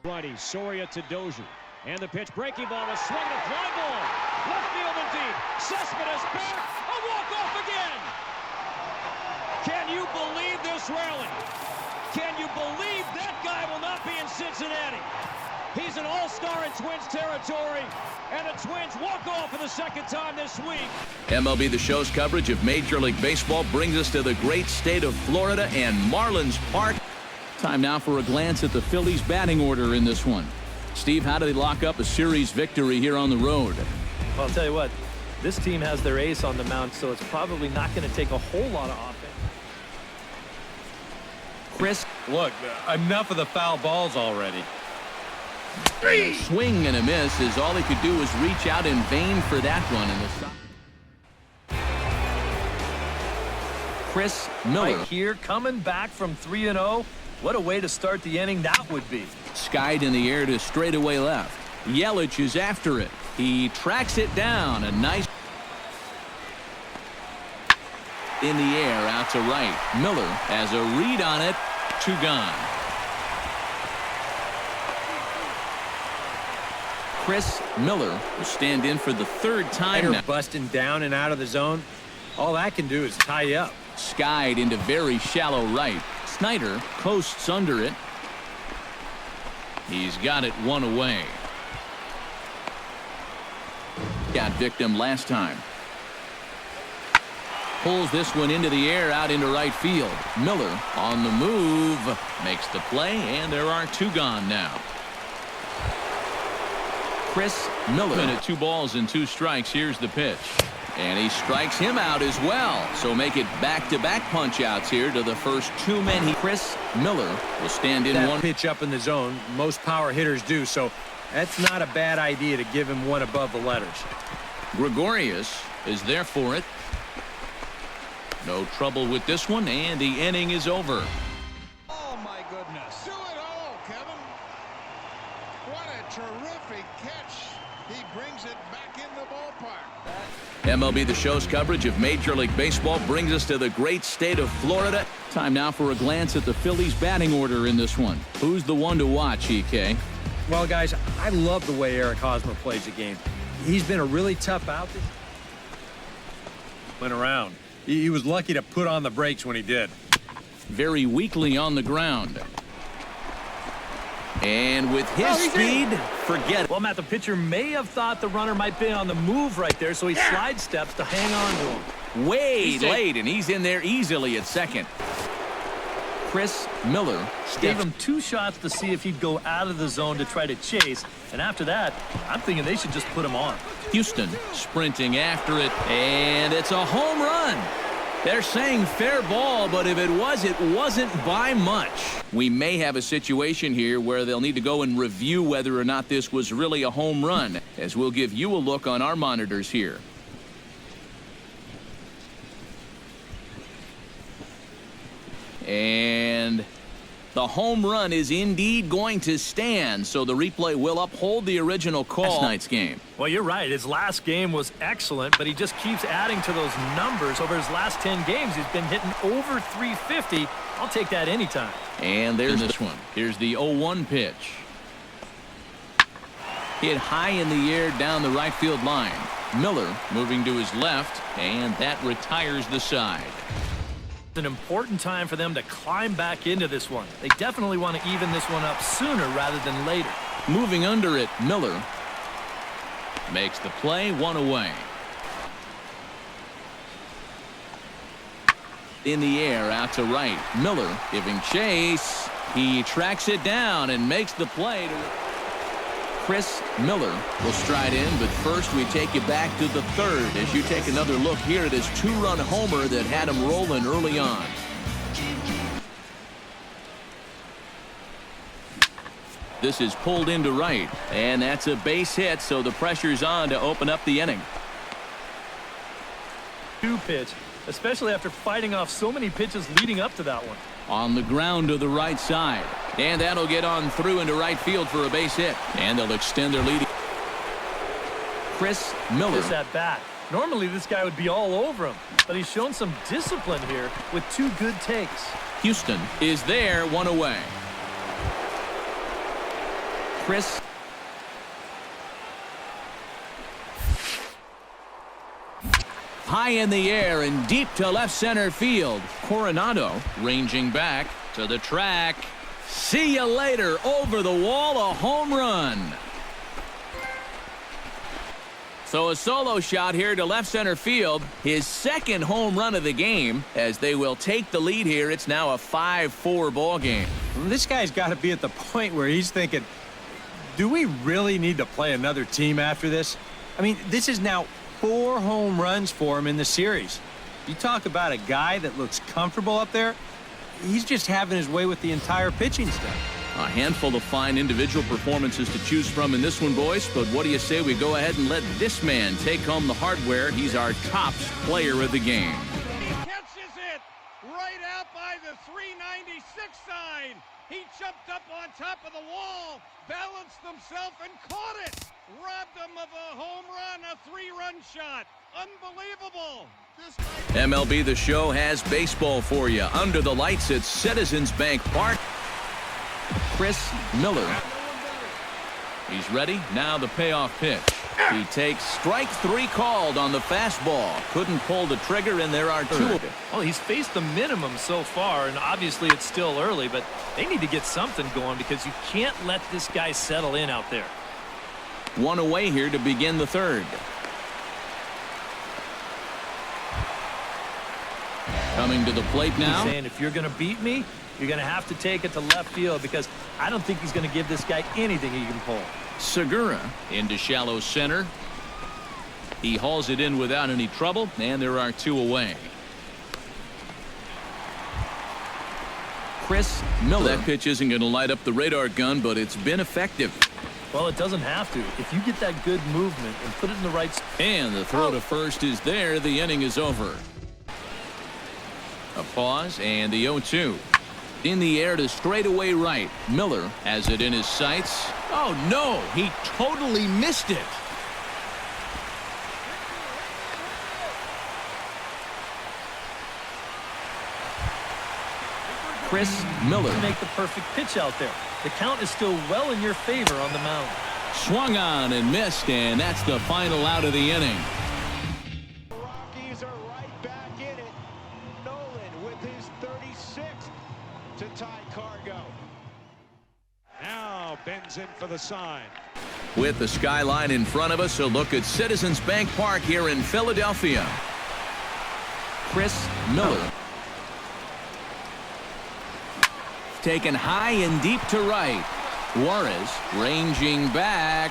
righty. Soria to Dozier. And the pitch, breaking ball, a swing and a fly ball. Left field and deep. Cespedes back. A walk-off again. Can you believe this rally? Can you believe that guy will not be in Cincinnati? He's an all-star in Twins territory, and the Twins walk off for the second time this week. MLB The Show's coverage of Major League Baseball brings us to the great state of Florida and Marlins Park. Time now for a glance at the Phillies batting order in this one. Steve, how do they lock up a series victory here on the road? Well, I'll tell you what, this team has their ace on the mound, so it's probably not going to take a whole lot of offense. Chris. Look, enough of the foul balls already. A swing and a miss, as all he could do was reach out in vain for that one in the stop. Chris Miller. Right here, coming back from 3-0. What a way to start the inning that would be. Skied in the air to straightaway left. Yelich is after it. He tracks it down. A nice in the air out to right. Miller has a read on it. 2 gone. Chris Miller will stand in for the 3rd time now. Busting down and out of the zone. All that can do is tie you up. Skied into very shallow right. Snyder coasts under it. He's got it 1 away. Got victim last time. Pulls this one into the air out into right field. Miller on the move. Makes the play, and there are 2 gone now. Chris Miller. At 2 balls and 2 strikes. Here's the pitch. And he strikes him out as well. So make it back-to-back punch-outs here to the first 2 men. Chris Miller will stand in that 1 pitch up in the zone. Most power hitters do, so that's not a bad idea to give him 1 above the letters. Gregorius is there for it. No trouble with this one, and the inning is over. Oh, my goodness. Do it all, Kevin. What a terrific catch. He brings it back in the ballpark. MLB The Show's coverage of Major League Baseball brings us to the great state of Florida. Time now for a glance at the Phillies batting order in this one. Who's the one to watch, EK? Well, guys, I love the way Eric Hosmer plays the game. He's been a really tough out. Went around. He was lucky to put on the brakes when he did. Very weakly on the ground. And with his speed, forget it. Well, Matt, the pitcher may have thought the runner might be on the move right there, so he slide steps to hang on to him. Way late, and he's in there easily at second. Chris Miller Gave him 2 shots to see if he'd go out of the zone to try to chase, and after that, I'm thinking they should just put him on. Houston sprinting after it, and it's a home run. They're saying fair ball, but if it wasn't by much. We may have a situation here where they'll need to go and review whether or not this was really a home run, as we'll give you a look on our monitors here. And the home run is indeed going to stand, so the replay will uphold the original call. Last night's game. Well, you're right. His last game was excellent, but he just keeps adding to those numbers. Over his last 10 games, he's been hitting over 350. I'll take that anytime. And there's this one. Here's the 0-1 pitch. Hit high in the air down the right field line. Miller moving to his left, and that retires the side. It's an important time for them to climb back into this one. They definitely want to even this one up sooner rather than later. Moving under it, Miller makes the play, 1 away. In the air out to right. Miller giving chase. He tracks it down and makes the play. Chris Miller will stride in, but first we take you back to the 3rd as you take another look here at his 2-run homer that had him rolling early on. This is pulled into right, and that's a base hit, so the pressure's on to open up the inning. 2 pitch, especially after fighting off so many pitches leading up to that one. On the ground to the right side, and that'll get on through into right field for a base hit, and they'll extend their lead. Chris Miller. This at bat. Normally this guy would be all over him, but he's shown some discipline here with 2 good takes. Houston is there, 1 away. Chris. High in the air and deep to left center field. Coronado ranging back to the track. See you later. Over the wall, a home run. So a solo shot here to left center field. His second home run of the game as they will take the lead here. It's now a 5-4 ball game. This guy's got to be at the point where he's thinking, do we really need to play another team after this? I mean, this is now 4 home runs for him in the series. You talk about a guy that looks comfortable up there. He's just having his way with the entire pitching staff. A handful of fine individual performances to choose from in this one, boys. But what do you say we go ahead and let this man take home the hardware? He's our top player of the game. He catches it right out by the 396 side. He jumped up on top of the wall, balanced himself, and caught it. Robbed him of a home run, a 3-run shot. Unbelievable. MLB The Show has baseball for you. Under the lights at Citizens Bank Park. Chris Miller. He's ready. Now the payoff pitch. He takes strike 3 called on the fastball. Couldn't pull the trigger, and there are 2. Well, he's faced the minimum so far, and obviously it's still early, but they need to get something going because you can't let this guy settle in out there. 1 away here to begin the 3rd. Coming to the plate now. He's saying, if you're going to beat me, you're going to have to take it to left field because I don't think he's going to give this guy anything he can pull. Segura into shallow center. He hauls it in without any trouble, and there are 2 away. Chris Miller. That pitch isn't going to light up the radar gun, but it's been effective. Well, it doesn't have to. If you get that good movement and put it in the right spot. And the throw to first is there. The inning is over. A pause and the 0-2. In the air to straightaway right. Miller has it in his sights. Oh, no. He totally missed it. Chris Miller. To make the perfect pitch out there. The count is still well in your favor on the mound. Swung on and missed, and that's the final out of the inning. The Rockies are right back in it. Nolan with his 36th to tie Cargo. Now bends in for the sign. With the skyline in front of us, a look at Citizens Bank Park here in Philadelphia. Chris Miller. Taken high and deep to right. Juarez ranging back.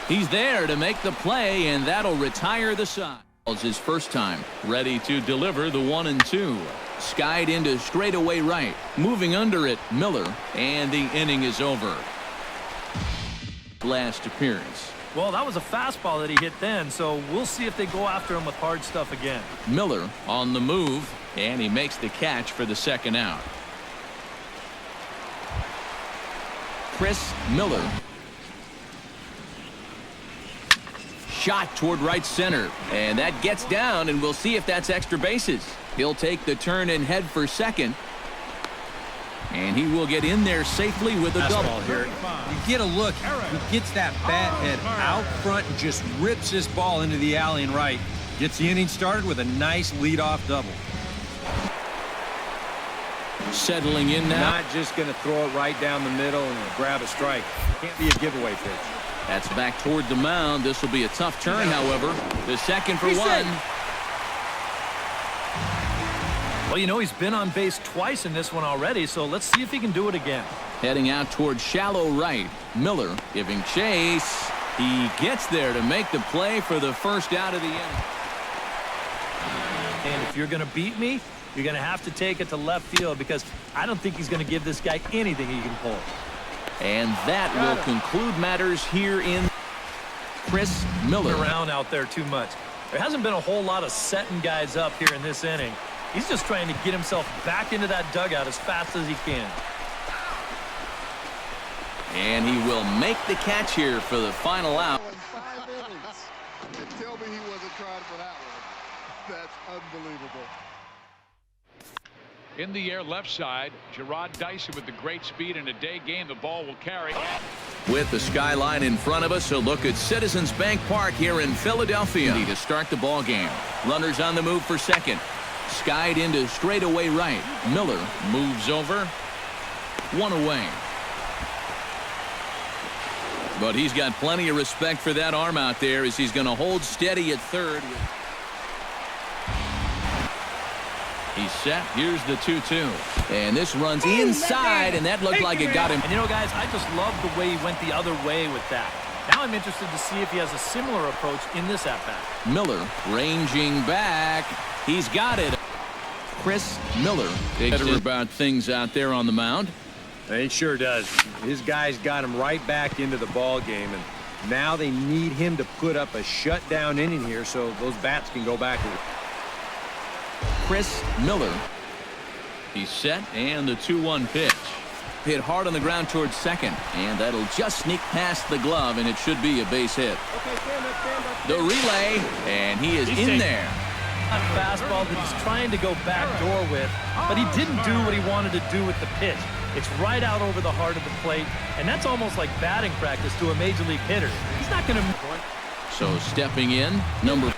He's there to make the play, and that'll retire the side. It's his first time. Ready to deliver the 1-2. Skied into straightaway right. Moving under it, Miller, and the inning is over. Last appearance. Well, that was a fastball that he hit then, so we'll see if they go after him with hard stuff again. Miller on the move, and he makes the catch for the second out. Chris Miller. Shot toward right center, and that gets down, and we'll see if that's extra bases. He'll take the turn and head for second, and he will get in there safely with a double. Here. You get a look. He gets that bat head out front and just rips this ball into the alley and right. Gets the inning started with a nice leadoff double. Settling in now. Not just going to throw it right down the middle and grab a strike. Can't be a giveaway pitch. That's back toward the mound. This will be a tough turn, however. The second for one. Well, you know, he's been on base twice in this one already, so let's see if he can do it again. Heading out toward shallow right. Miller giving chase. He gets there to make the play for the first out of the inning. And if you're going to beat me, you're going to have to take it to left field because I don't think he's going to give this guy anything he can pull. And that will conclude matters here in Chris Miller. Around out there too much. There hasn't been a whole lot of setting guys up here in this inning. He's just trying to get himself back into that dugout as fast as he can. And he will make the catch here for the final out. 5 innings. And tell me he wasn't trying for that one. That's unbelievable. In the air left side, Gerard Dyson with the great speed in a day game. The ball will carry. With the skyline in front of us, a look at Citizens Bank Park here in Philadelphia to start the ball game. Runners on the move for second. Skied into straightaway right. Miller moves over. One away. But he's got plenty of respect for that arm out there as he's going to hold steady at third. He's set. Here's the 2-2. And this runs inside, and that looked like it got him. And, you know, guys, I just love the way he went the other way with that. Now I'm interested to see if he has a similar approach in this at-bat. Miller ranging back. He's got it. Chris Miller. Better about things out there on the mound. He sure does. His guys got him right back into the ball game, and now they need him to put up a shutdown inning here so those bats can go back. Chris Miller. He's set, and the 2-1 pitch. Hit hard on the ground towards second, and that'll just sneak past the glove, and it should be a base hit. The relay, and he is in there. A fastball that he's trying to go backdoor with, but he didn't do what he wanted to do with the pitch. It's right out over the heart of the plate, and that's almost like batting practice to a major league hitter. He's not going to... So stepping in, number...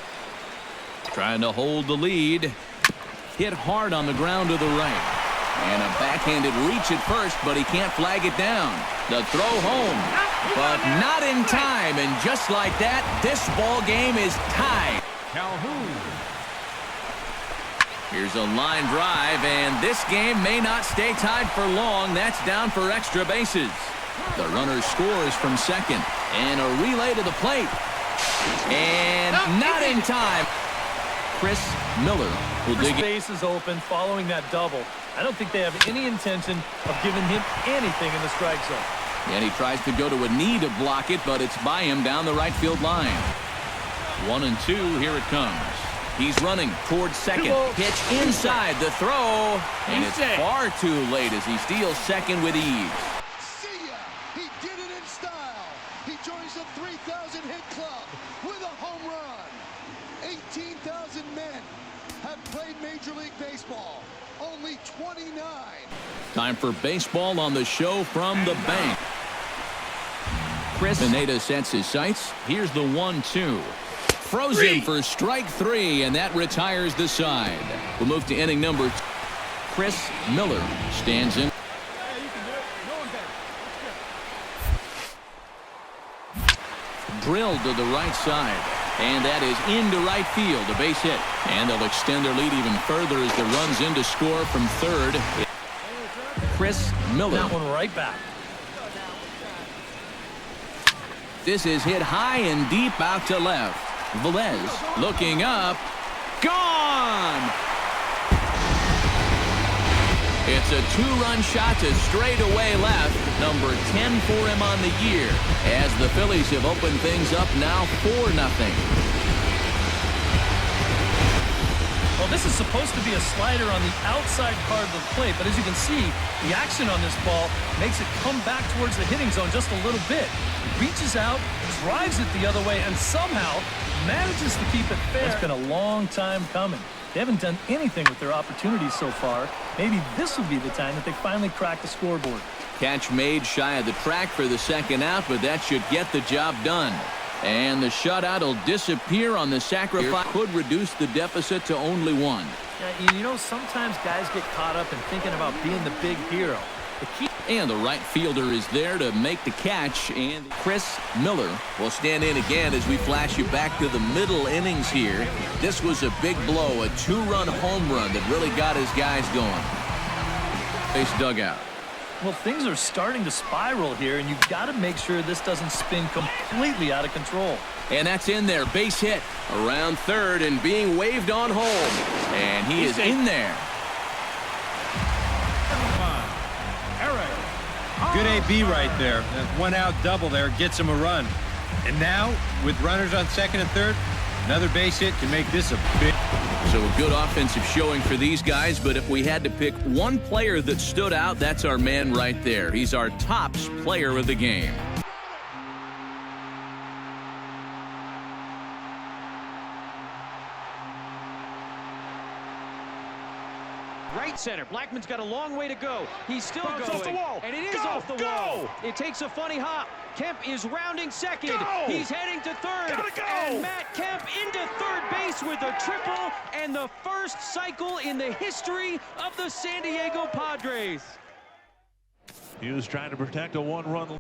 Trying to hold the lead. Hit hard on the ground to the right. And a backhanded reach at first, but he can't flag it down. The throw home, but not in time. And just like that, this ball game is tied. Calhoun. Here's a line drive, and this game may not stay tied for long. That's down for extra bases. The runner scores from second, and a relay to the plate. And not in time. Chris Miller will dig it. Base is open following that double. I don't think they have any intention of giving him anything in the strike zone. And he tries to go to a knee to block it, but it's by him down the right field line. 1-2, here it comes. He's running towards second. Pitch inside the throw. And it's far too late as he steals second with ease. See ya! He did it in style. He joins the 3,000 hit club with a home run. 18,000 men have played Major League Baseball. Only 29. Time for baseball on the show from the bank. Chris Pineda sets his sights. Here's the 1-2. Frozen for strike 3, and that retires the side. We'll move to inning number 2. Chris Miller stands in. Drilled to the right side, and that is into right field, a base hit. And they'll extend their lead even further as the run's in to score from third. Chris Miller. That one right back. This is hit high and deep out to left. Velez looking up. Gone! It's a 2-run shot to straightaway left. Number 10 for him on the year. As the Phillies have opened things up now 4-0. Well, this is supposed to be a slider on the outside part of the plate, but as you can see, the action on this ball makes it come back towards the hitting zone just a little bit. Reaches out, drives it the other way, and somehow manages to keep it fair. It's been a long time coming. They haven't done anything with their opportunities so far. Maybe this will be the time that they finally crack the scoreboard. Catch made shy of the track for the second out, but that should get the job done. And the shutout will disappear on the sacrifice. Could reduce the deficit to only 1. Yeah, you know, sometimes guys get caught up in thinking about being the big hero. The key. And the right fielder is there to make the catch. And Chris Miller will stand in again as we flash you back to the middle innings here. This was a big blow, a 2-run home run that really got his guys going. Base dugout. Well, things are starting to spiral here, and you've got to make sure this doesn't spin completely out of control. And that's in there. Base hit around third and being waved on home. And he is in there. Good AB right there. That 1-out double there gets him a run. And now, with runners on second and third, another base hit can make this a big... So a good offensive showing for these guys, but if we had to pick one player that stood out, that's our man right there. He's our tops player of the game. Right center. Blackman's got a long way to go. He's still Bounce going. off the wall. And it is Go, off the go. wall. It takes a funny hop. Kemp is rounding second. Go. He's heading to third. Gotta go. And Matt Kemp into third base with a triple and the first cycle in the history of the San Diego Padres. Hughes trying to protect a one-run